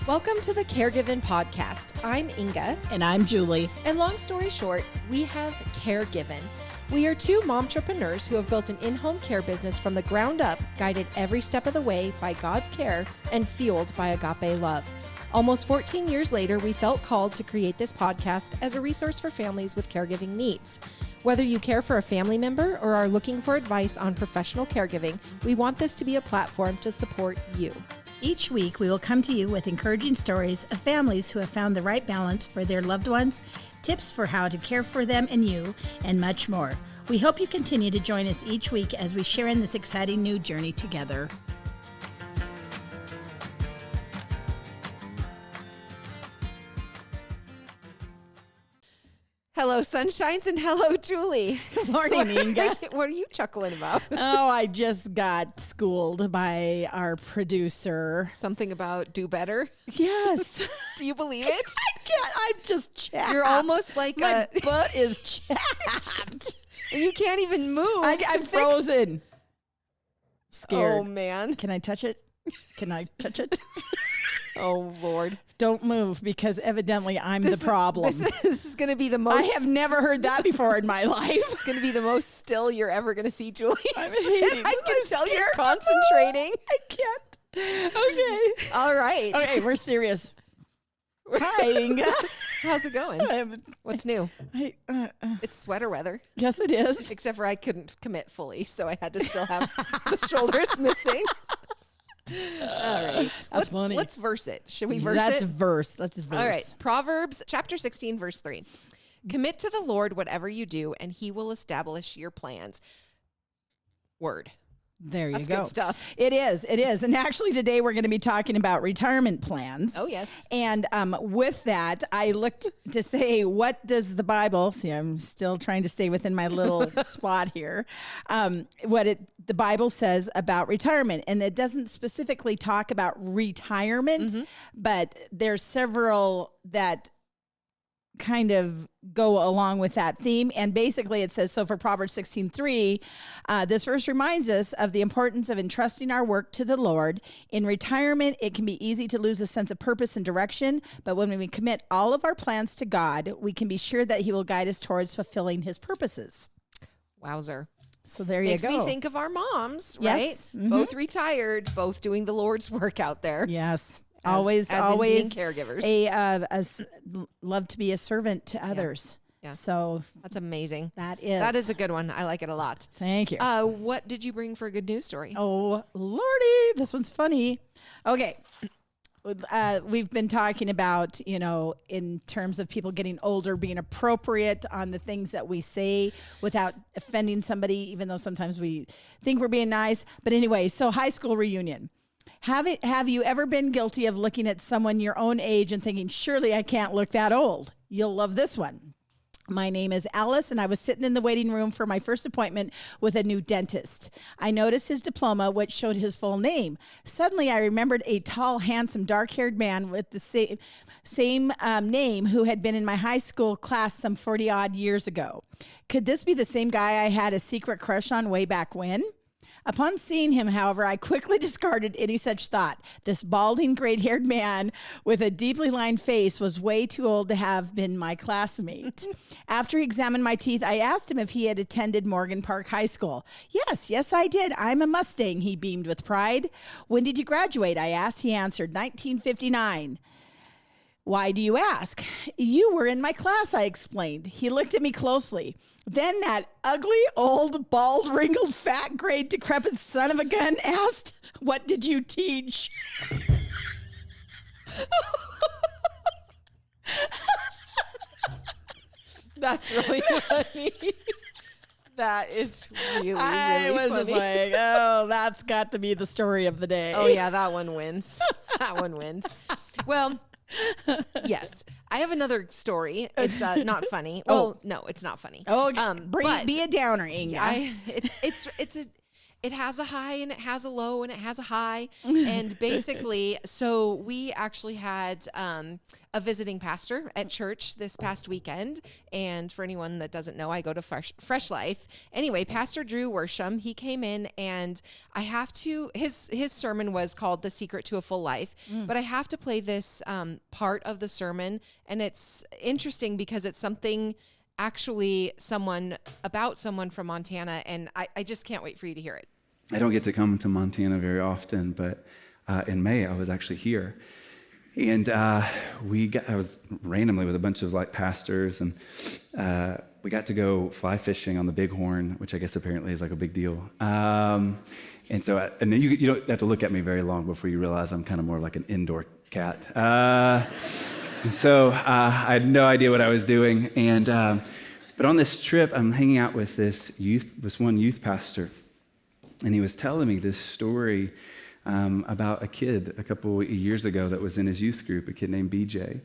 Welcome to the Caregiving Podcast. I'm Inga. And I'm Julie. And long story short, we have Caregiving. We are two momtrepreneurs who have built an in-home care business from the ground up, guided every step of the way by God's care and fueled by agape love. Almost 14 years later, we felt called to create this podcast as a resource for families with caregiving needs. Whether you care for a family member or are looking for advice on professional caregiving, we want this to be a platform to support you. Each week, we will come to you with encouraging stories of families who have found the right balance for their loved ones, tips for how to care for them and you, and much more. We hope you continue to join us each week as we share in this exciting new journey together. Hello, Sunshines, and hello, Julie. Good morning, Inga. What are you chuckling about? Oh, I just got schooled by our producer. Something about do better? Yes. Do you believe it? I can't. I'm just chapped. You're almost like My butt is chapped. and you can't even move. I'm frozen. Scared. Oh, man. Can I touch it? Can I touch it? Oh, Lord. Don't move because evidently I'm the problem. This is going to be the most... I have never heard that before in my life. It's going to be the most still you're ever going to see, Julie. I'm hating. I can tell scared. you're concentrating. I can't. Okay. All right. Okay, we're serious. Hi, Inga. How's it going? What's new? It's sweater weather. Yes, it is. Except for I couldn't commit fully, so I had to still have the shoulders missing. All right. That's funny. Let's verse it. Should we verse it? Let's verse. All right. Proverbs chapter 16, verse 3. Commit to the Lord whatever you do, and he will establish your plans. Word. There you That's go. Good stuff. It is. And actually today we're going to be talking about retirement plans. Oh, yes. And with that, I looked to say, what does the Bible, see, I'm still trying to stay within my little spot here, the Bible says about retirement. And it doesn't specifically talk about retirement, but there's several that kind of go along with that theme. And basically it says, so for Proverbs 16:3, this verse reminds us of the importance of entrusting our work to the Lord. In retirement, it can be easy to lose a sense of purpose and direction, but when we commit all of our plans to God, we can be sure that he will guide us towards fulfilling his purposes. Wowzer. So there you Makes go. me think of our moms, Yes. right? Mm-hmm. Both retired, both doing the Lord's work out there. Yes. As always in being caregivers. Love to be a servant to others. Yeah. So That's amazing. that is a good one. I like it a lot. Thank you. What did you bring for a good news story? Oh, Lordy, this one's funny. Okay. We've been talking about, in terms of people getting older, being appropriate on the things that we say without offending somebody, even though sometimes we think we're being nice. But anyway, so high school reunion. Have you ever been guilty of looking at someone your own age and thinking, surely I can't look that old? You'll love this one. My name is Alice, and I was sitting in the waiting room for my first appointment with a new dentist. I noticed his diploma, which showed his full name. Suddenly, I remembered a tall, handsome, dark-haired man with the same name who had been in my high school class some 40-odd years ago. Could this be the same guy I had a secret crush on way back when? Upon seeing him, however, I quickly discarded any such thought. This balding, gray-haired man with a deeply lined face was way too old to have been my classmate. After he examined my teeth, I asked him if he had attended Morgan Park High School. Yes, I did. I'm a Mustang, he beamed with pride. When did you graduate? I asked. He answered, 1959. Why do you ask? You were in my class, I explained. He looked at me closely. Then that ugly, old, bald, wrinkled, fat, gray, decrepit son of a gun asked, what did you teach? That's really funny. That is really I was funny. just like, oh, that's got to be the story of the day. Oh, yeah, that one wins. That one wins. Well, yes. I have another story. It's not funny. Well, no, it's not funny. Oh, be a downer, Inga. it has a high and it has a low and it has a high. And basically, so we actually had a visiting pastor at church this past weekend. And for anyone that doesn't know, I go to Fresh Life. Anyway, Pastor Drew Worsham, he came in, and I have to, his sermon was called The Secret to a Full Life, but I have to play this part of the sermon. And it's interesting because it's something actually someone from Montana, and I just can't wait for you to hear it. I don't get to come to Montana very often, but in May I was actually here, and I was randomly with a bunch of like pastors, and we got to go fly fishing on the Bighorn, which I guess apparently is like a big deal. And so, and you don't have to look at me very long before you realize I'm kind of more like an indoor cat. And so I had no idea what I was doing, and but on this trip, I'm hanging out with this one youth pastor. And he was telling me this story about a kid a couple of years ago that was in his youth group, a kid named BJ,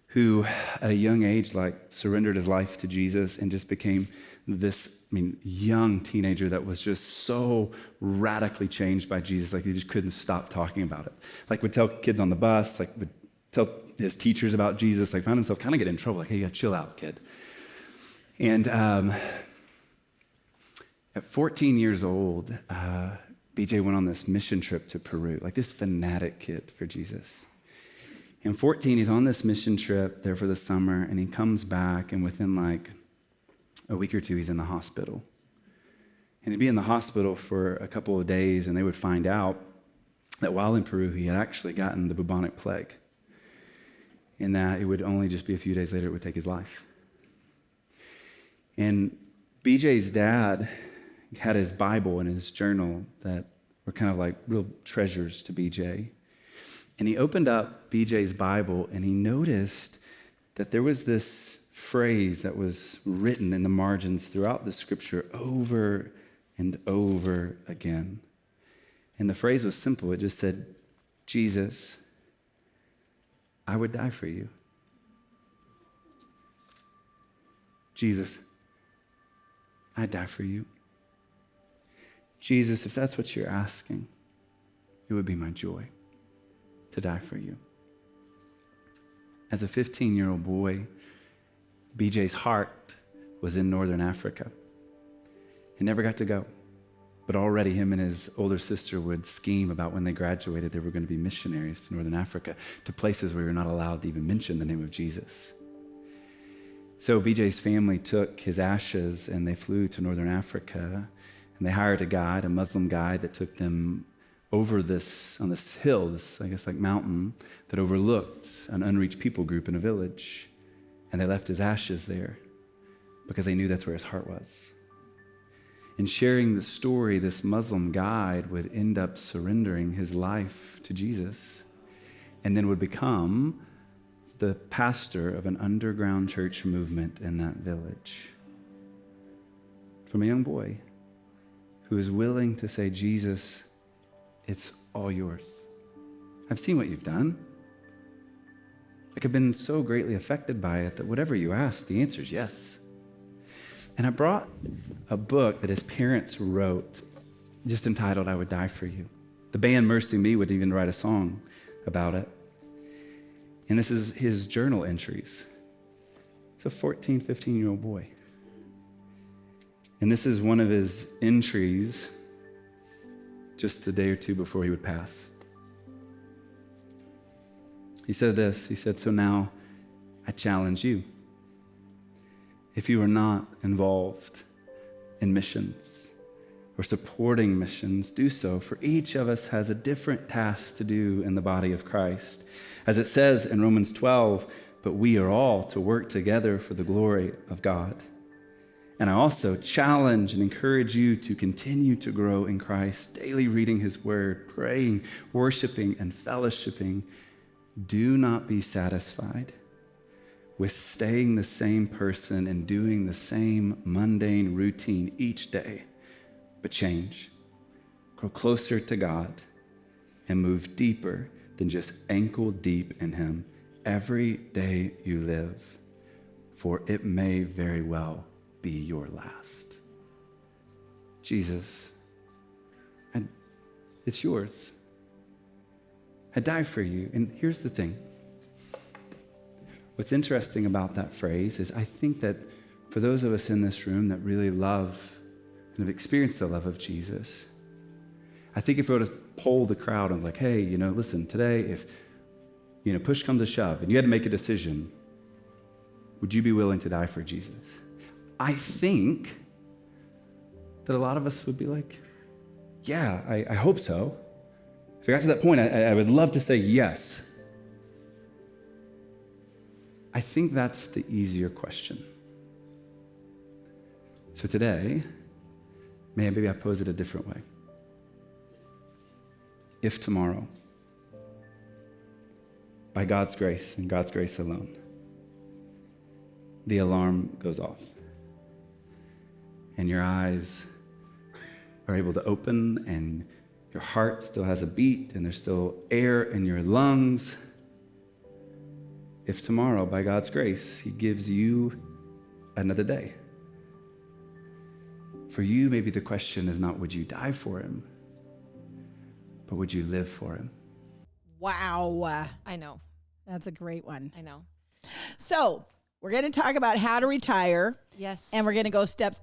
who at a young age, like, surrendered his life to Jesus and just became this, young teenager that was just so radically changed by Jesus, like he just couldn't stop talking about it. Like, would tell kids on the bus, like would tell his teachers about Jesus, like found himself kind of getting in trouble, like, hey, you gotta chill out, kid. And at 14 years old, BJ went on this mission trip to Peru, like this fanatic kid for Jesus. And 14, he's on this mission trip there for the summer, and he comes back, and within like a week or two, he's in the hospital. And he'd be in the hospital for a couple of days, and they would find out that while in Peru, he had actually gotten the bubonic plague, and that it would only just be a few days later it would take his life. And BJ's dad had his Bible and his journal that were kind of like real treasures to BJ. And he opened up BJ's Bible, and he noticed that there was this phrase that was written in the margins throughout the scripture over and over again. And the phrase was simple. It just said, Jesus, I would die for you. Jesus, I'd die for you. Jesus, if that's what you're asking, it would be my joy to die for you. As a 15-year-old boy, BJ's heart was in Northern Africa. He never got to go, but already him and his older sister would scheme about when they graduated, they were going to be missionaries to Northern Africa, to places where you're not allowed to even mention the name of Jesus. So BJ's family took his ashes and they flew to Northern Africa, and they hired a guide, a Muslim guide, that took them over on this hill, this, I guess, like mountain that overlooked an unreached people group in a village. And they left his ashes there because they knew that's where his heart was. In sharing the story, this Muslim guide would end up surrendering his life to Jesus, and then would become the pastor of an underground church movement in that village. From a young boy who is willing to say, Jesus, it's all yours. I've seen what you've done. Like, I've been so greatly affected by it that whatever you ask, the answer is yes. And I brought a book that his parents wrote, just entitled, I Would Die For You. The band Mercy Me would even write a song about it. And this is his journal entries. It's a 14, 15-year-old boy. And this is one of his entries just a day or two before he would pass. He said this, he said, so now I challenge you. If you are not involved in missions or supporting missions, do so, for each of us has a different task to do in the body of Christ. As it says in Romans 12, but we are all to work together for the glory of God. And I also challenge and encourage you to continue to grow in Christ, daily reading his word, praying, worshiping, and fellowshipping. Do not be satisfied with staying the same person and doing the same mundane routine each day, but change. Grow closer to God and move deeper than just ankle deep in him every day you live, for it may very well be your last. Jesus, It's yours. I die for you. And here's the thing. What's interesting about that phrase is I think that for those of us in this room that really love and have experienced the love of Jesus, I think if we were to poll the crowd and like, hey, listen, today if, push comes to shove and you had to make a decision, would you be willing to die for Jesus? I think that a lot of us would be like, yeah, I hope so. If I got to that point, I would love to say yes. I think that's the easier question. So today, maybe I pose it a different way. If tomorrow, by God's grace and God's grace alone, the alarm goes off and your eyes are able to open and your heart still has a beat and there's still air in your lungs. If tomorrow, by God's grace, he gives you another day. For you, maybe the question is not would you die for him, but would you live for him? Wow. I know. That's a great one. I know. So we're going to talk about how to retire. Yes. And we're going to go step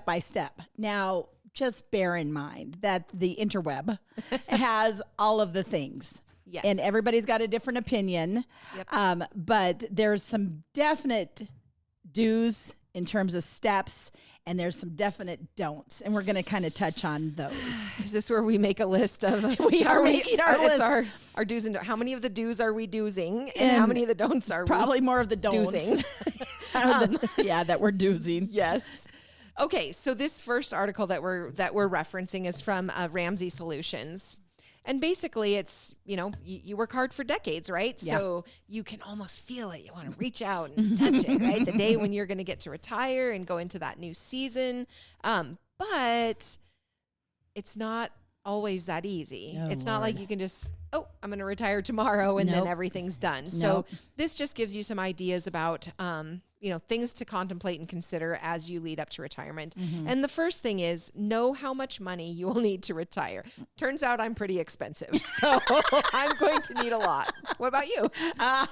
by step. Now, just bear in mind that the interweb has all of the things. Yes. And everybody's got a different opinion. Yep. But there's some definite do's in terms of steps, and there's some definite don'ts. And we're going to kind of touch on those. Is this where we make a list of We are making our list. It's our do's and don'ts. How many of the do's are we doozing, and how many of the don'ts are probably more of the don'ts. Doozing. Yeah, that we're doozing. Yes. Okay, so this first article that we're referencing is from Ramsey Solutions. And basically it's, you work hard for decades, right? Yeah. So you can almost feel it. You want to reach out and touch it, right? The day when you're going to get to retire and go into that new season. But it's not always that easy. Oh, it's not like you can just, I'm going to retire tomorrow and then everything's done. So this just gives you some ideas about, things to contemplate and consider as you lead up to retirement. Mm-hmm. And the first thing is know how much money you will need to retire. Turns out I'm pretty expensive, so I'm going to need a lot. What about you?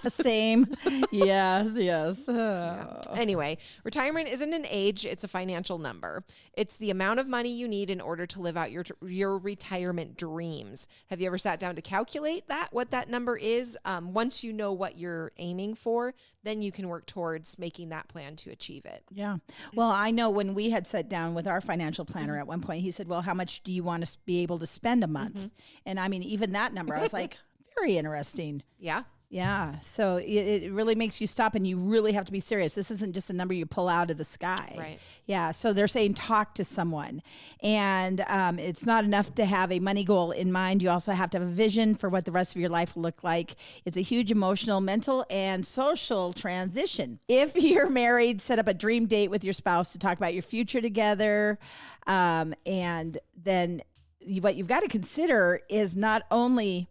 Same. Yes. Yeah. Anyway, retirement isn't an age, it's a financial number. It's the amount of money you need in order to live out your retirement dreams. Have you ever sat down to calculate what that number is? Once you know what you're aiming for, then you can work towards making that plan to achieve it. Yeah. Well, I know when we had sat down with our financial planner at one point, he said, well, how much do you want to be able to spend a month? Mm-hmm. And I mean, even that number, I was like, very interesting. Yeah. Yeah. So it really makes you stop, and you really have to be serious. This isn't just a number you pull out of the sky. Right. Yeah. So they're saying talk to someone, and it's not enough to have a money goal in mind. You also have to have a vision for what the rest of your life will look like. It's a huge emotional, mental, and social transition. If you're married, set up a dream date with your spouse to talk about your future together. And then what you've got to consider is not only,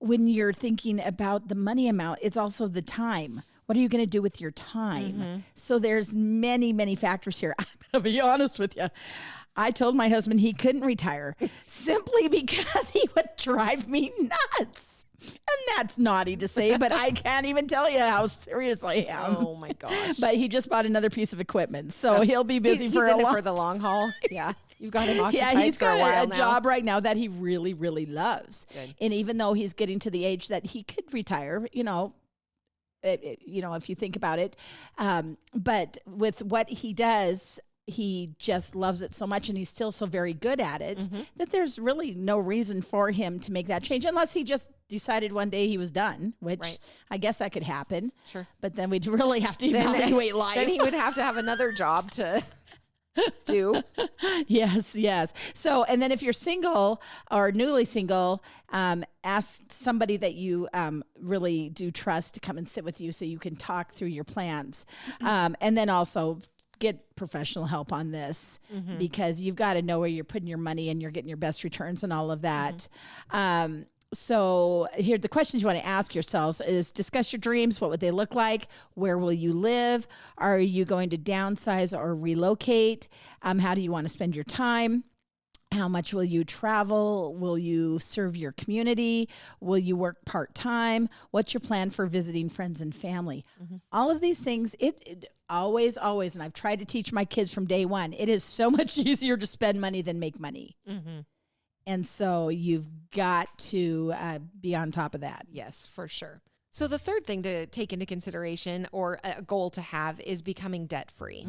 when you're thinking about the money amount, it's also the time. What are you going to do with your time? Mm-hmm. So there's many, many factors here. I'm going to be honest with you. I told my husband he couldn't retire simply because he would drive me nuts. And that's naughty to say, but I can't even tell you how serious I am. Oh my gosh. But he just bought another piece of equipment, so he'll be busy for the long haul. Yeah. You've got him occupied he's for a while got a now. job right now that he really, really loves. Good. And even though he's getting to the age that he could retire, if you think about it, but with what he does, he just loves it so much, and he's still so very good at it that there's really no reason for him to make that change unless he just decided one day he was done, which I guess that could happen. Sure. But then we'd really have to evaluate life. Then he would have to have another job to do. Yes. So, and then if you're single or newly single, ask somebody that you really do trust to come and sit with you so you can talk through your plans. And then also get professional help on this because you've got to know where you're putting your money and you're getting your best returns and all of that. So here, the questions you want to ask yourselves is discuss your dreams. What would they look like? Where will you live? Are you going to downsize or relocate? How do you want to spend your time? How much will you travel? Will you serve your community? Will you work part-time? What's your plan for visiting friends and family? All of these things, it always, and I've tried to teach my kids from day one, it is so much easier to spend money than make money. And so you've got to be on top of that. Yes, for sure. So the third thing to take into consideration, or a goal to have, is becoming debt-free.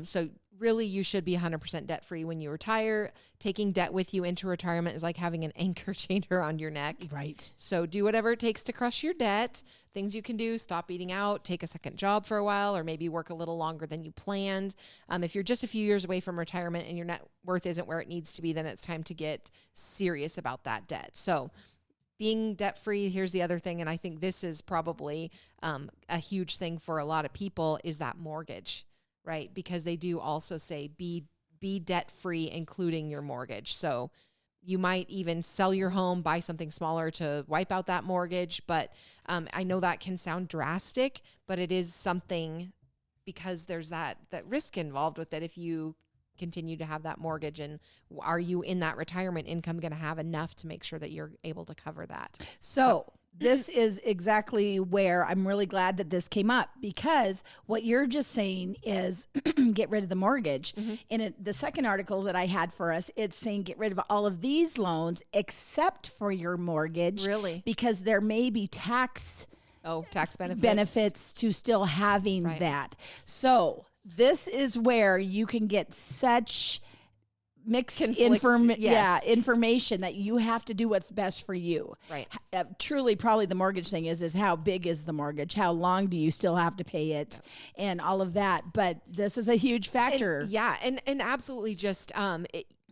So really, you should be 100% debt-free when you retire. Taking debt with you into retirement is like having an anchor changer on your neck. Right. So do whatever it takes to crush your debt. Things you can do: stop eating out, take a second job for a while, or maybe work a little longer than you planned. If you're just a few years away from retirement and your net worth isn't where it needs to be, then it's time to get serious about that debt. So being debt-free, here's the other thing, and I think this is probably a huge thing for a lot of people, is that mortgage, right? Because they do also say be debt-free, including your mortgage. So you might even sell your home, buy something smaller to wipe out that mortgage. But I know that can sound drastic, but it is something, because there's that risk involved with it. If you continue to have that mortgage, and are you in that retirement income going to have enough to make sure that you're able to cover that? So this is exactly where I'm really glad that this came up, because what you're just saying is get rid of the mortgage. In the second article that I had for us, it's saying get rid of all of these loans except for your mortgage. Really? Because there may be tax benefits to still having Right. that. So this is where you can get such mixed Yes. information that you have to do what's best for you. Right. Truly, probably the mortgage thing is how big is the mortgage? How long do you still have to pay it? And all of that. But this is a huge factor. And absolutely, just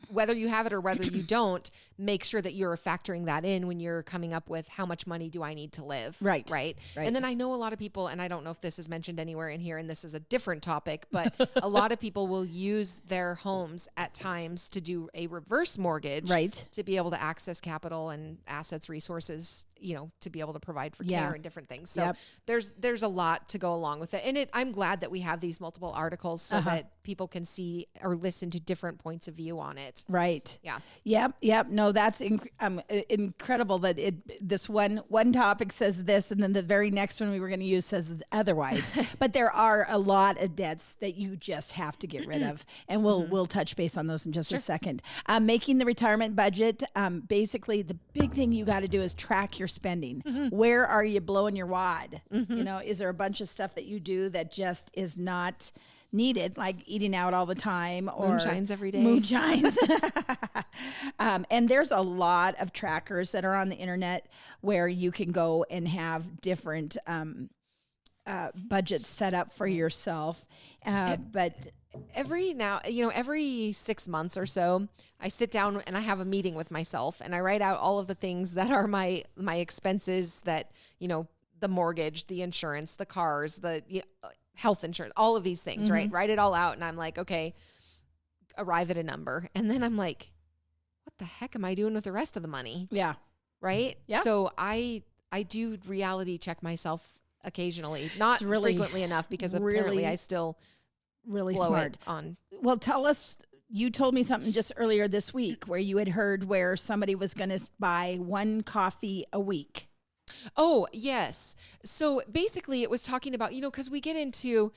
whether you have it or whether you don't, make sure that you're factoring that in when you're coming up with how much money do I need to live. Right. And then I know a lot of people, and I don't know if this is mentioned anywhere in here, and this is a different topic, but a lot of people will use their homes at times to do a reverse mortgage, Right. to be able to access capital and assets, resources, to be able to provide for Yeah. care and different things. So Yep. there's a lot to go along with it. And I'm glad that we have these multiple articles so that people can see or listen to different points of view on it. Right. Yeah. Yep. No, that's incredible that this one topic says this, and then the very next one we were going to use says otherwise. But there are a lot of debts that you just have to get rid of, and we'll touch base on those in just a second. Making the retirement budget. Basically, the big thing you got to do is track your spending. Where are you blowing your wad? Is there a bunch of stuff that you do that just is not needed, like eating out all the time, or Moonshines every day. Moonshines. And there's a lot of trackers that are on the internet where you can go and have different budgets set up for yourself. But every 6 months or so, I sit down and I have a meeting with myself, and I write out all of the things that are my expenses, that, the mortgage, the insurance, the cars, the health insurance, all of these things, right? Write it all out. And I'm like, okay, arrive at a number. And then I'm like, what the heck am I doing with the rest of the money? yeah. Right. Yeah. So I do reality check myself occasionally, not really- frequently enough, because apparently really- I still Really blow smart. it on. Well, tell us, you told me something just earlier this week where you had heard where somebody was going to buy one coffee a week. Oh, yes. So basically it was talking about, because we get into,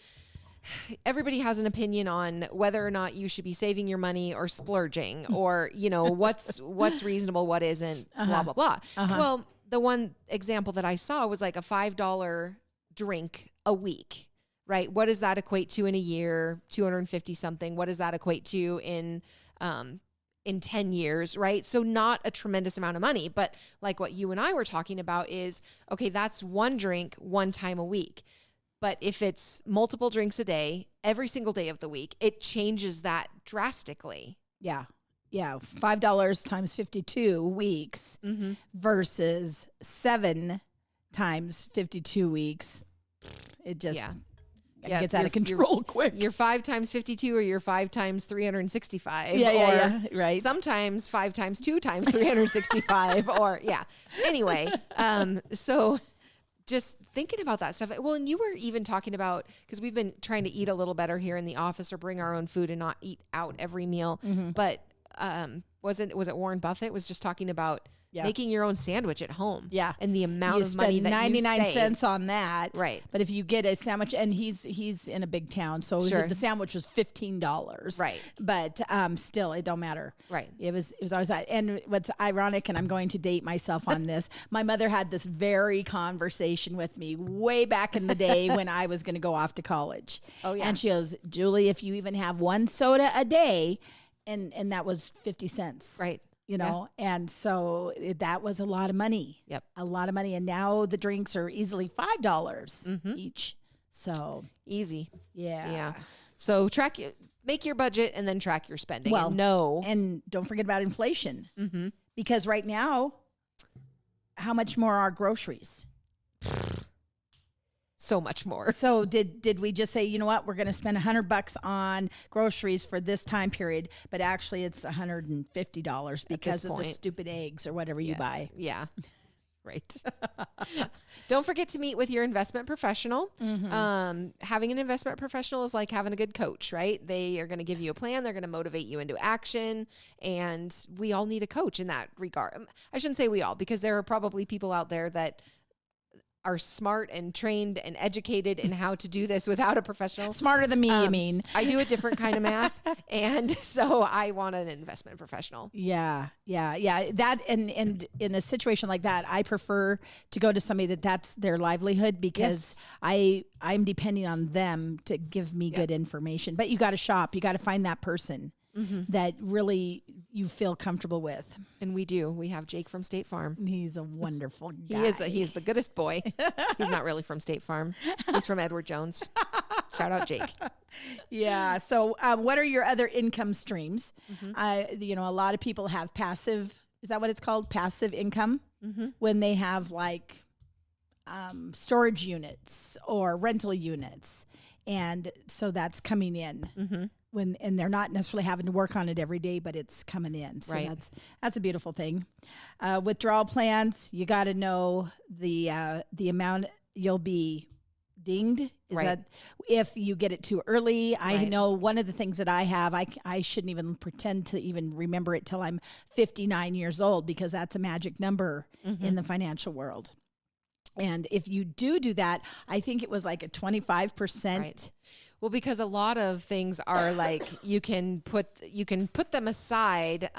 everybody has an opinion on whether or not you should be saving your money or splurging, or, what's reasonable, what isn't, blah, blah, blah. Well, the one example that I saw was like a $5 drink a week, right? What does that equate to in a year? 250 something. What does that equate to in 10 years, right? So not a tremendous amount of money, but like what you and I were talking about is, okay, that's one drink one time a week. But if it's multiple drinks a day, every single day of the week, it changes that drastically. Yeah. $5 times 52 weeks versus 7 times 52 weeks. It just gets out of control quick. You're 5 times 52, or you're 5 times 365. Yeah, right. Sometimes 5 times 2 times 365, or Anyway, so just thinking about that stuff. Well, and you were even talking about, because we've been trying to eat a little better here in the office, or bring our own food and not eat out every meal. But was it Warren Buffett was just talking about Yeah. making your own sandwich at home. Yeah. And the amount You of money spend that 99 you save. cents on that. Right. But if you get a sandwich, and he's in a big town, so Sure. the sandwich was $15. Right. But still, it don't matter. Right. It was always that. And what's ironic, and I'm going to date myself on this, my mother had this very conversation with me way back in the day when I was going to go off to college. Oh, yeah. And she goes, Julie, if you even have one soda a day, and that was 50 cents. Right. You know, and so that was a lot of money. Yep. A lot of money. And now the drinks are easily $5 each. So Easy. yeah. Yeah. So make your budget and then track your spending. Well, and know. And don't forget about inflation. Mm-hmm. Because right now, how much more are groceries? So much more. So did we just say, you know what, we're going to spend $100 on groceries for this time period, but actually it's $150 because of the point. stupid eggs or whatever you buy. Yeah. Right. Don't forget to meet with your investment professional. Having an investment professional is like having a good coach, right? They are going to give you a plan. They're going to motivate you into action. And we all need a coach in that regard. I shouldn't say we all, because there are probably people out there that are smart and trained and educated in how to do this without a professional. Smarter than me, you mean? I do a different kind of math. And so I want an investment professional. Yeah. That and in a situation like that, I prefer to go to somebody that's their livelihood, because I'm depending on them to give me good information. But you got to shop. You got to find that person that really you feel comfortable with. And we do. We have Jake from State Farm. He's a wonderful guy. He is the goodest boy. He's not really from State Farm. He's from Edward Jones. Shout out Jake. Yeah. So what are your other income streams? A lot of people have passive, is that what it's called? Passive income? When they have like storage units or rental units. And so that's coming in and they're not necessarily having to work on it every day, but it's coming in. So Right. that's a beautiful thing. Withdrawal plans, you got to know the amount you'll be dinged. Is Right. that if you get it too early? I Right. know one of the things that I have, I shouldn't even pretend to even remember it till I'm 59 years old, because that's a magic number in the financial world. And if you do that, I think it was like a 25%. Right. Well, because a lot of things are like you can put them aside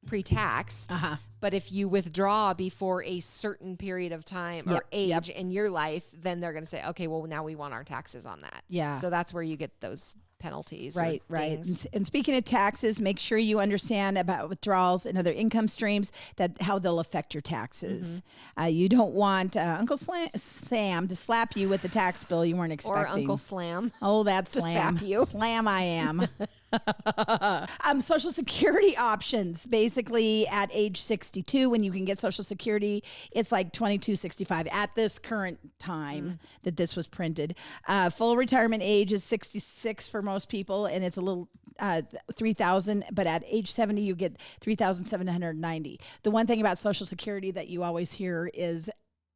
pre-taxed, but if you withdraw before a certain period of time or age in your life, then they're going to say, okay, well, now we want our taxes on that. Yeah. So that's where you get those penalties. Right. Or dings. And speaking of taxes, make sure you understand about withdrawals and other income streams, that how they'll affect your taxes. You don't want Uncle Sam to slap you with the tax bill you weren't expecting. Or Uncle Slam. Oh, that's to slam. sap you. Slam I am. Social Security options. Basically, at age 62, when you can get Social Security, it's like $22.65 at this current time that this was printed. Full retirement age is 66 for most people, and it's a little $3,000. But at age 70, you get $3,790. The one thing about Social Security that you always hear is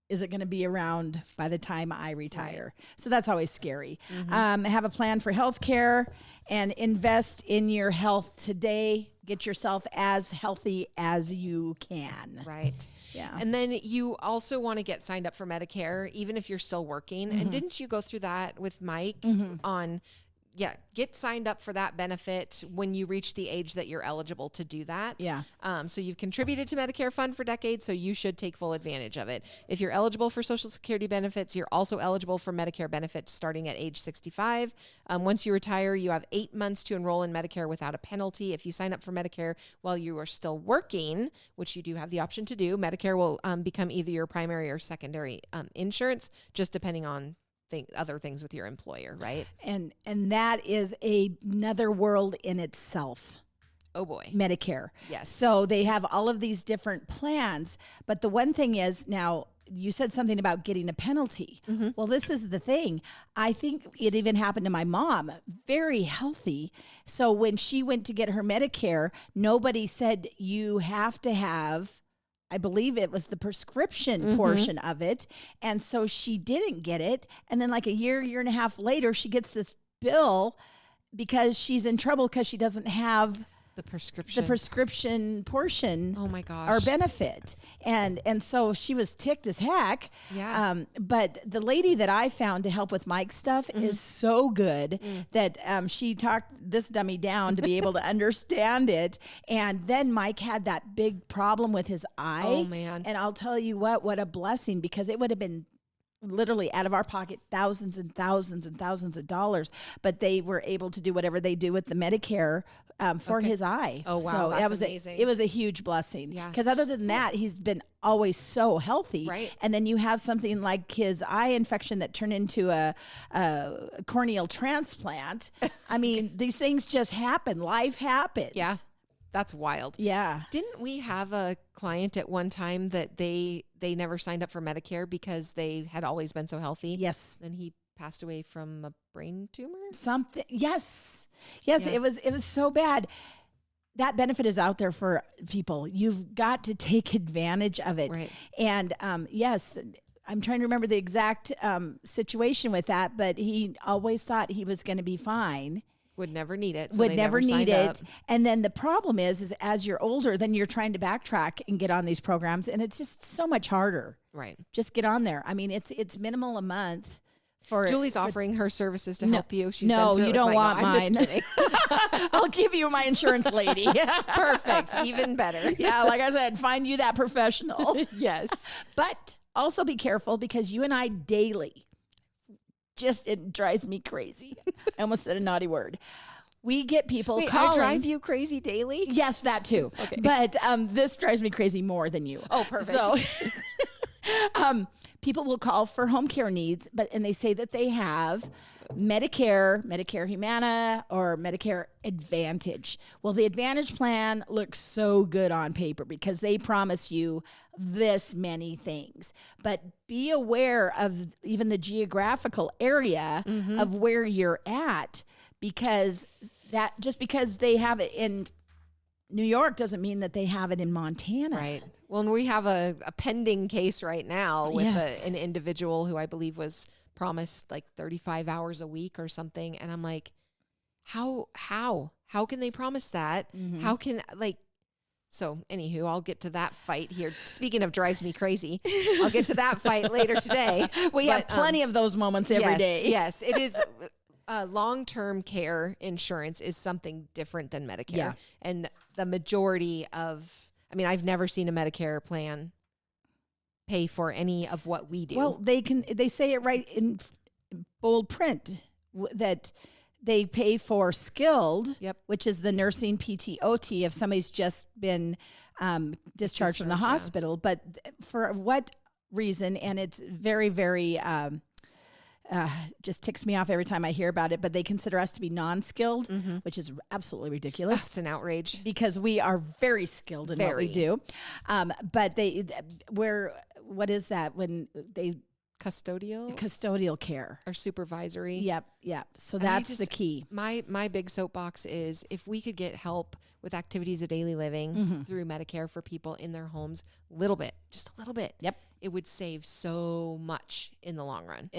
it going to be around by the time I retire? Right. So that's always scary. Have a plan for health care and invest in your health today. Get yourself as healthy as you can. Right. Yeah. And then you also want to get signed up for Medicare, even if you're still working. And didn't you go through that with Mike on... Yeah, get signed up for that benefit when you reach the age that you're eligible to do that. Yeah. So you've contributed to Medicare Fund for decades, so you should take full advantage of it. If you're eligible for Social Security benefits, you're also eligible for Medicare benefits starting at age 65. Once you retire, you have 8 months to enroll in Medicare without a penalty. If you sign up for Medicare while you are still working, which you do have the option to do, Medicare will become either your primary or secondary insurance, just depending on other things with your employer, right? And that is another world in itself. Oh boy. Medicare. Yes. So they have all of these different plans. But the one thing is, now you said something about getting a penalty. Well, this is the thing. I think it even happened to my mom, very healthy. So when she went to get her Medicare, nobody said you have to have, I believe it was the prescription portion of it. And so she didn't get it. And then like a year and a half later, she gets this bill because she's in trouble because she doesn't have The prescription. the prescription portion. Oh my gosh. Our benefit. And so she was ticked as heck. Yeah. But the lady that I found to help with Mike's stuff is so good that she talked this dummy down to be able to understand it. And then Mike had that big problem with his eye. Oh, man. And I'll tell you what a blessing, because it would have been literally out of our pocket thousands and thousands and thousands of dollars, but they were able to do whatever they do with the Medicare for his eye. Oh, wow. So That's that was amazing. it was a huge blessing. Yeah. Because other than that, he's been always so healthy. Right. And then you have something like his eye infection that turned into a corneal transplant. I mean, these things just happen. Life happens. Yeah. That's wild. Yeah. Didn't we have a client at one time that they never signed up for Medicare because they had always been so healthy? Yes. Then he passed away from a brain tumor? Something. Yes. Yeah. It was so bad. That benefit is out there for people. You've got to take advantage of it. Right. And yes, I'm trying to remember the exact situation with that, but he always thought he was going to be fine. Would never need it. So Would they never signed need it. up. And then the problem is as you're older, then you're trying to backtrack and get on these programs, and it's just so much harder. Right. Just get on there. I mean, it's minimal a month. For Julie's offering her services to help you. She's no, been through you it don't with want I'm just mine. kidding. I'll give you my insurance lady. Perfect. Even better. Yeah, like I said, find you that professional. Yes. But also be careful, because you and I daily, it drives me crazy. I almost said a naughty word. We get people Wait, calling. I drive you crazy daily? Yes, that too. Okay. But this drives me crazy more than you. Oh, perfect. So people will call for home care needs, and they say that they have Medicare Humana, or Medicare Advantage. Well, the Advantage plan looks so good on paper because they promise you this many things. But be aware of even the geographical area of where you're at, because that just because they have it in New York doesn't mean that they have it in Montana. Right. Well, and we have a pending case right now with Yes. an individual who I believe was promised like 35 hours a week or something. And I'm like, how can they promise that? How can so anywho, I'll get to that fight here. Speaking of drives me crazy, I'll get to that fight later today. We have plenty of those moments every day. Yes, it is. Long-term care insurance is something different than Medicare. Yeah. And the majority of, I've never seen a Medicare plan pay for any of what we do. Well, they say it right in bold print that they pay for skilled, Yep. which is the nursing PTOT if somebody's just been discharged from the Discharged, yeah. hospital. But for what reason, and it's very, very... just ticks me off every time I hear about it, but they consider us to be non-skilled, which is absolutely ridiculous. It's an outrage. Because we are very skilled in what we do. But what is that when they custodial care or supervisory. Yep. So And I that's the key. My big soapbox is if we could get help with activities of daily living through Medicare for people in their homes, just a little bit. Yep. It would save so much in the long run.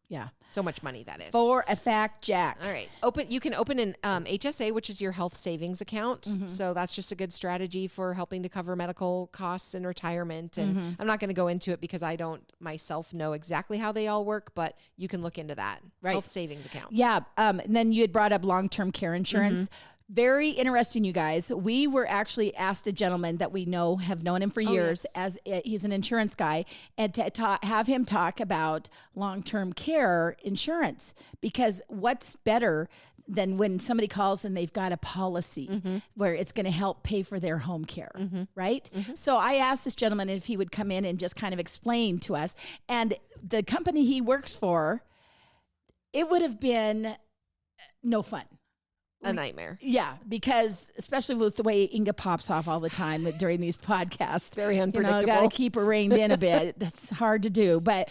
Yeah. So much money, that is. For a fact, Jack. All right. You can open an HSA, which is your health savings account. So that's just a good strategy for helping to cover medical costs and retirement. And I'm not going to go into it because I don't myself know exactly how they all work, but you can look into that. Right. Health savings account. Yeah. And then you had brought up long-term care insurance. Very interesting, you guys. We were actually asked a gentleman that we have known him for years, yes. as he's an insurance guy, and to have him talk about long-term care insurance, because what's better than when somebody calls and they've got a policy where it's going to help pay for their home care, right? So I asked this gentleman if he would come in and just kind of explain to us, and the company he works for, it would have been no fun. A nightmare. Yeah, because especially with the way INGA pops off all the time during these podcasts. Very unpredictable. Got to keep her reined in a bit. That's hard to do. But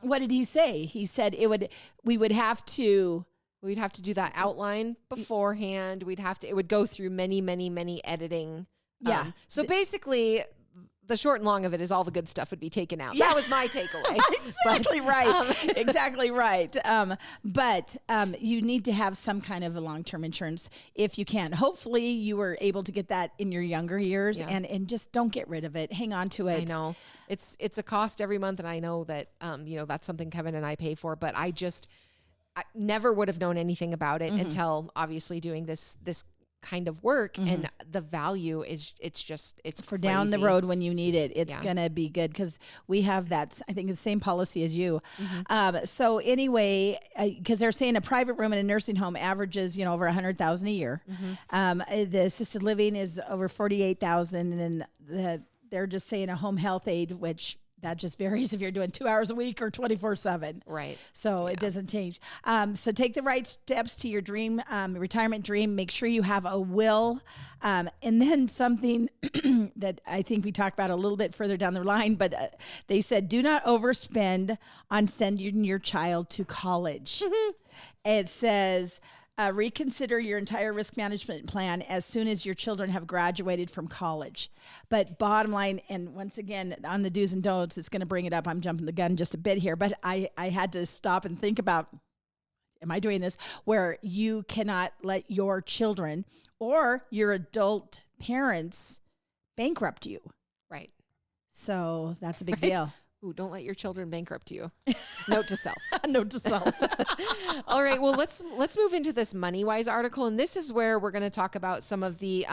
what did he say? He said we'd have to do that outline beforehand. It would go through many, many, many editing. Yeah. So basically, the short and long of it is all the good stuff would be taken out. That was my takeaway. Exactly right. Exactly right. But you need to have some kind of a long-term insurance if you can. Hopefully you were able to get that in your younger years, and just don't get rid of it. Hang on to it. I know it's a cost every month. And I know that, that's something Kevin and I pay for, but I never would have known anything about it until obviously doing this kind of work, and the value is it's for crazy. Down the road when you need it. It's gonna be good because we have that. I think the same policy as you. So anyway, because they're saying a private room in a nursing home averages over $100,000 a year. The assisted living is over $48,000, and then they're just saying a home health aide, which that just varies if you're doing 2 hours a week or 24/7. Right. So it doesn't change. So take the right steps to your dream, retirement dream. Make sure you have a will. And then something that I think we talked about a little bit further down the line, but they said, do not overspend on sending your child to college. It says, reconsider your entire risk management plan as soon as your children have graduated from college. But bottom line, and once again, on the do's and don'ts, it's going to bring it up. I'm jumping the gun just a bit here, but I had to stop and think about, am I doing this? Where you cannot let your children or your adult parents bankrupt you. Right. So that's a big deal. Ooh, don't let your children bankrupt you. Note to self. Note to self. All right. Well, let's move into this MoneyWise article, and this is where we're going to talk about some of the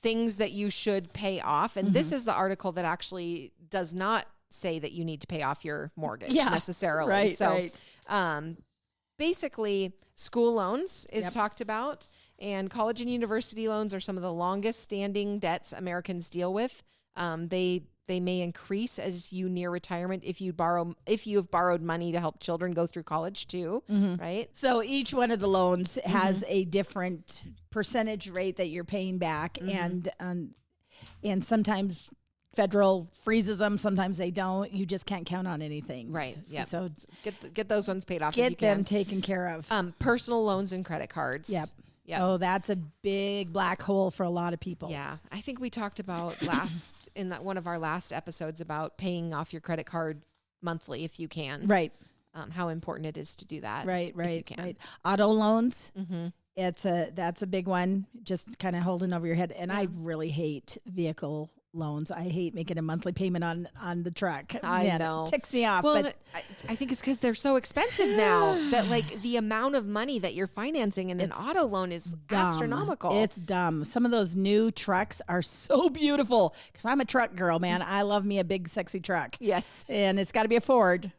things that you should pay off. And this is the article that actually does not say that you need to pay off your mortgage necessarily. Right. So, basically, school loans is talked about, and college and university loans are some of the longest standing debts Americans deal with. They may increase as you near retirement if you have borrowed money to help children go through college too, right? So each one of the loans has a different percentage rate that you're paying back, and sometimes federal freezes them, sometimes they don't. You just can't count on anything, right? Yeah. So get those ones paid off. Get if you them can. taken care of. Personal loans and credit cards. Yep. Yep. Oh, that's a big black hole for a lot of people. Yeah. I think we talked about one of our last episodes about paying off your credit card monthly if you can. Right. How important it is to do that. Right. Auto loans. That's a big one. Just kind of holding over your head. And I really hate vehicle loans. I hate making a monthly payment on the truck. I know. It ticks me off. Well, but I think it's because they're so expensive now that like the amount of money that you're financing in an auto loan is astronomical. It's dumb. Some of those new trucks are so beautiful because I'm a truck girl, man. I love me a big, sexy truck. Yes. And it's got to be a Ford.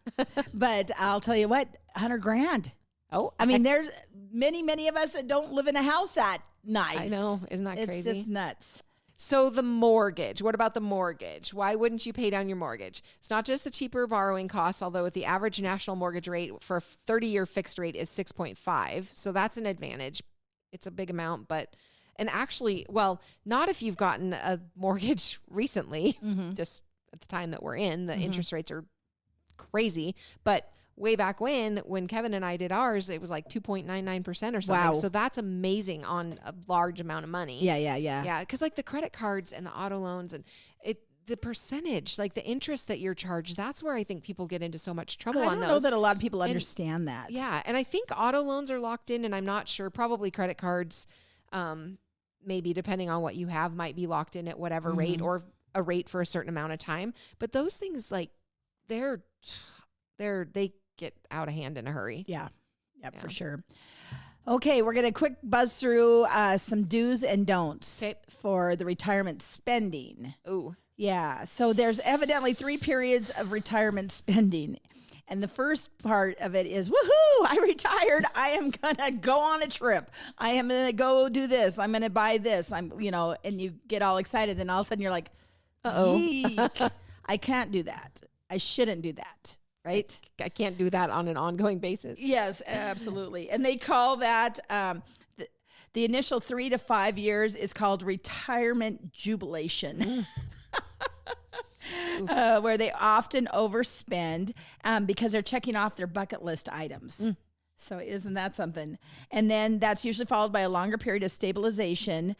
But I'll tell you what, $100,000. Oh, I mean, there's many of us that don't live in a house that nice. I know. Isn't that crazy? It's just nuts. So the mortgage, what about the mortgage? Why wouldn't you pay down your mortgage? It's not just the cheaper borrowing costs, although the average national mortgage rate for a 30-year fixed rate is 6.5. So that's an advantage. It's a big amount, and actually, well, not if you've gotten a mortgage recently, just at the time that we're in, the interest rates are crazy, but way back when Kevin and I did ours, it was like 2.99% or something. Wow. So that's amazing on a large amount of money. Yeah. Yeah. Because like the credit cards and the auto loans and the percentage, like the interest that you're charged, that's where I think people get into so much trouble on those. I don't know that a lot of people understand that. Yeah. And I think auto loans are locked in, and I'm not sure, probably credit cards, maybe depending on what you have, might be locked in at whatever rate or a rate for a certain amount of time. But those things, like they get out of hand in a hurry. Yeah, for sure. Okay, we're going to quick buzz through some do's and don'ts for the retirement spending. Ooh. Yeah, so there's evidently 3 periods of retirement spending. And the first part of it is, woohoo, I retired. I am going to go on a trip. I am going to go do this. I'm going to buy this. And you get all excited. Then all of a sudden you're like, uh-oh, I can't do that. I shouldn't do that. Right? I can't do that on an ongoing basis. Yes, absolutely. And they call that, the initial 3 to 5 years is called retirement jubilation. Where they often overspend because they're checking off their bucket list items. So isn't that something? And then that's usually followed by a longer period of stabilization,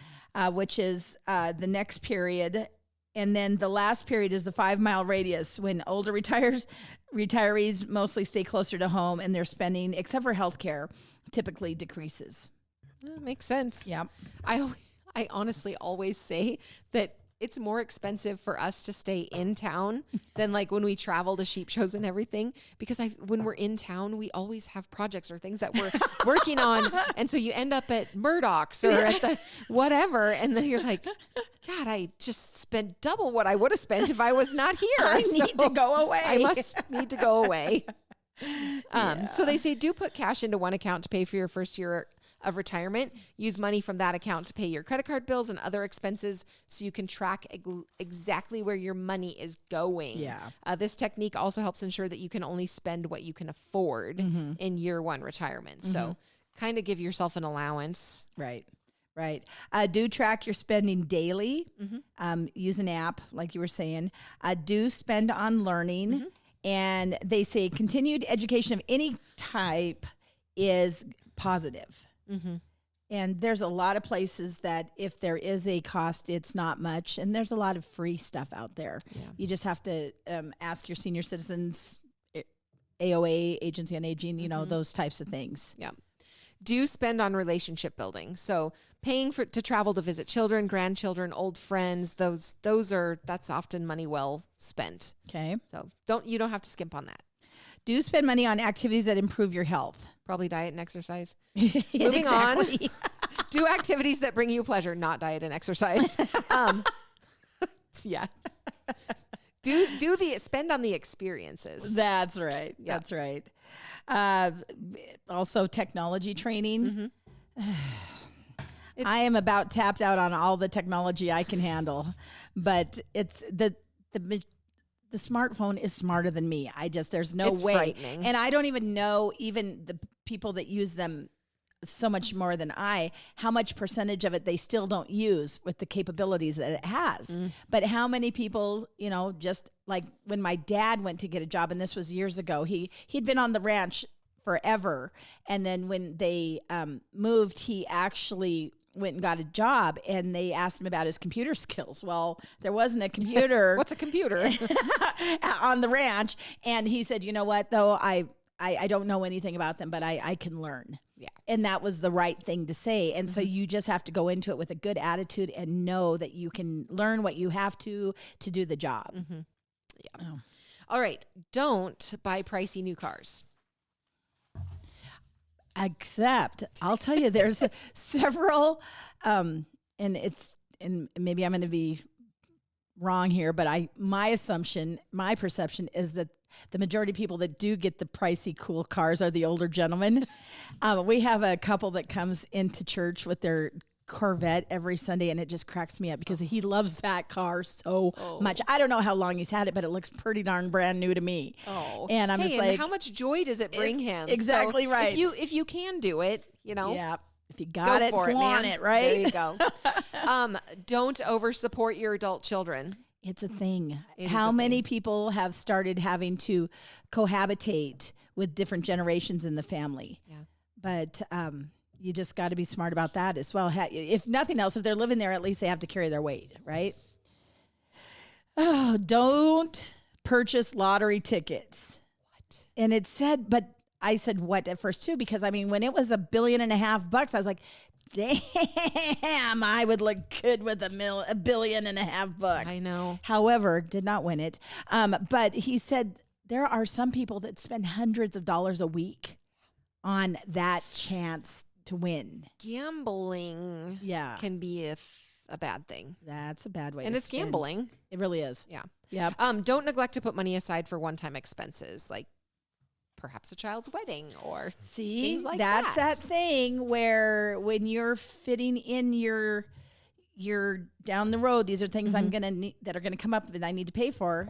which is the next period. And then the last period is the 5-mile radius, when older retirees mostly stay closer to home, and their spending, except for healthcare, typically decreases. That makes sense. Yep. I honestly always say that it's more expensive for us to stay in town than like when we travel to sheep shows and everything, because when we're in town, we always have projects or things that we're working on. And so you end up at Murdoch's or at the whatever. And then you're like, God, I just spent double what I would have spent if I was not here. I need to go away. I must need to go away. So they say, do put cash into one account to pay for your first year of retirement. Use money from that account to pay your credit card bills and other expenses, so you can track exactly where your money is going. Yeah. This technique also helps ensure that you can only spend what you can afford in year one retirement. So kind of give yourself an allowance. Right. Do track your spending daily. Use an app, like you were saying. Do spend on learning. And they say continued education of any type is positive. And there's a lot of places that if there is a cost, it's not much. And there's a lot of free stuff out there. Yeah. You just have to ask your senior citizens, AOA, Agency on Aging, you know, those types of things. Yeah. Do spend on relationship building. So paying to travel to visit children, grandchildren, old friends, that's often money well spent. Okay. So you don't have to skimp on that. Do spend money on activities that improve your health. Probably diet and exercise. Moving on. Do activities that bring you pleasure, not diet and exercise. Yeah. Do the spend on the experiences. That's right. Yep. That's right. Also technology training. I am about tapped out on all the technology I can handle, but it's the smartphone is smarter than me. There's no way. Frightening. And I don't even know, even the people that use them so much more than how much percentage of it they still don't use with the capabilities that it has. But how many people, just like when my dad went to get a job, and this was years ago, he'd been on the ranch forever. And then when they moved, he actually went and got a job, and they asked him about his computer skills. Well, there wasn't a computer. What's a computer? On the ranch. And he said, you know what, though, I don't know anything about them, but I can learn. Yeah. And that was the right thing to say. And so you just have to go into it with a good attitude and know that you can learn what you have to do the job. Yeah. Oh. All right. Don't buy pricey new cars. Except, I'll tell you, there's several, and maybe I'm going to be wrong here, but my perception is that the majority of people that do get the pricey, cool cars are the older gentlemen. We have a couple that comes into church with their Corvette every Sunday, and it just cracks me up because he loves that car so much. I don't know how long he's had it, but it looks pretty darn brand new to me. Oh, and I'm just like, how much joy does it bring him? Exactly so right. If you can do it, yeah. If you got it, flaunt it, right? There you go. Don't over support your adult children. It's a thing. How many people have started having to cohabitate with different generations in the family? Yeah. But you just got to be smart about that as well. If nothing else, if they're living there, at least they have to carry their weight, right? Oh, don't purchase lottery tickets. What? And it said, but I said what at first too, because when it was $1.5 billion, I was like, damn, I would look good with $1.5 billion. I know. However, did not win it. But he said there are some people that spend hundreds of dollars a week on that chance to win. Gambling can be a bad thing. That's a bad way and to it's spend. Gambling. It really is. Yeah. Yeah. Don't neglect to put money aside for one-time expenses, like perhaps a child's wedding or things like that. That's that thing where when you're fitting in your down the road, these are things I'm going to need that are going to come up that I need to pay for.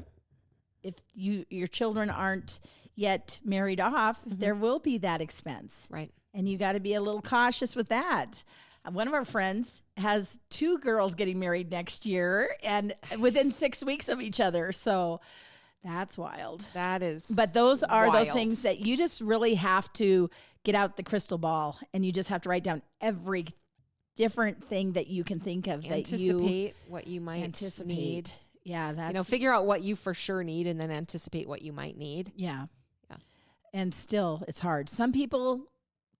If your children aren't yet married off, there will be that expense. Right. And you got to be a little cautious with that. One of our friends has 2 girls getting married next year and within 6 weeks of each other. So that's wild. That is. But those are wild. Those things that you just really have to get out the crystal ball, and you just have to write down every different thing that you can think of. Anticipate what you might need. Yeah, that's figure out what you for sure need and then anticipate what you might need. yeah. Yeah. And still, it's hard. Some people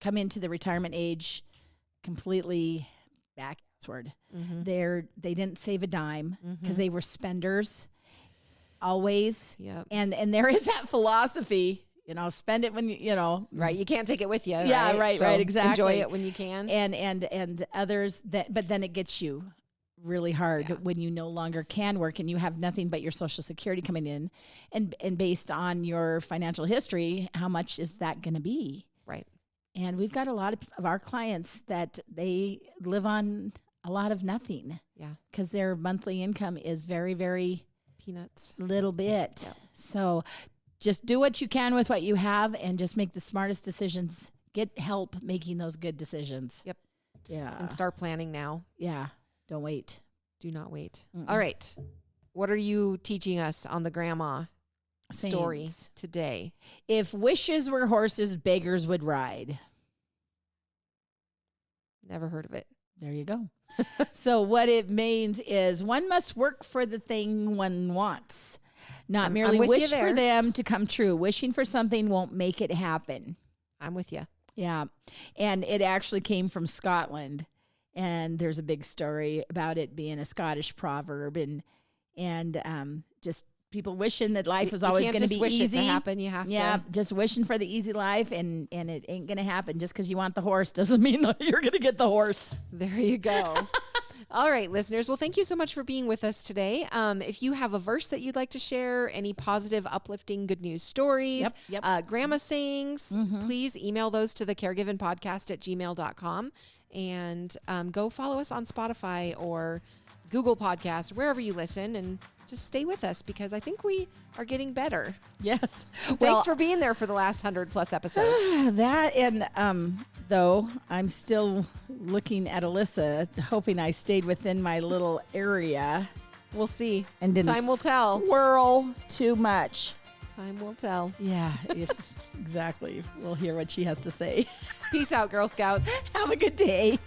come into the retirement age completely backward. Mm-hmm. They didn't save a dime because they were spenders always. Yep. And there is that philosophy, spend it when Right. You can't take it with you. Yeah, right, So exactly. Enjoy it when you can. And others but then it gets you really hard Yeah. when you no longer can work and you have nothing but your Social Security coming in, and based on your financial history, how much is that going to be? Right. And we've got a lot of our clients that they live on a lot of nothing. Yeah. Because their monthly income is very, very Peanuts. little bit. Yep. So just do what you can with what you have and just make the smartest decisions. Get help making those good decisions. Yep. Yeah. And start planning now. Yeah. Don't wait. Do not wait. Mm-mm. All right. What are you teaching us on the grandma story Saints. today? If wishes were horses, beggars would ride. Never heard of it. There you go. So what it means is one must work for the thing one wants, not I'm merely with you wish for there. them to come true. Wishing for something won't make it happen. I'm with you. Yeah. And it actually came from Scotland. And there's a big story about it being a Scottish proverb and just people wishing that life was always going to be wish easy. it to happen. You have to. Just wishing for the easy life and it ain't going to happen. Just because you want the horse doesn't mean that you're going to get the horse. There you go. All right, listeners. Well, thank you so much for being with us today. If you have a verse that you'd like to share, any positive, uplifting, good news stories, Yep. grandma sayings, please email those to the caregivenpodcast@gmail.com. And go follow us on Spotify or Google Podcasts, wherever you listen, and just stay with us because I think we are getting better. Yes. Thanks for being there for the last 100+ episodes. That and though I'm still looking at Alyssa, hoping I stayed within my little area We'll see. and didn't Time will tell. swirl too much. Time will tell. Yeah, exactly. We'll hear what she has to say. Peace out, Girl Scouts. Have a good day.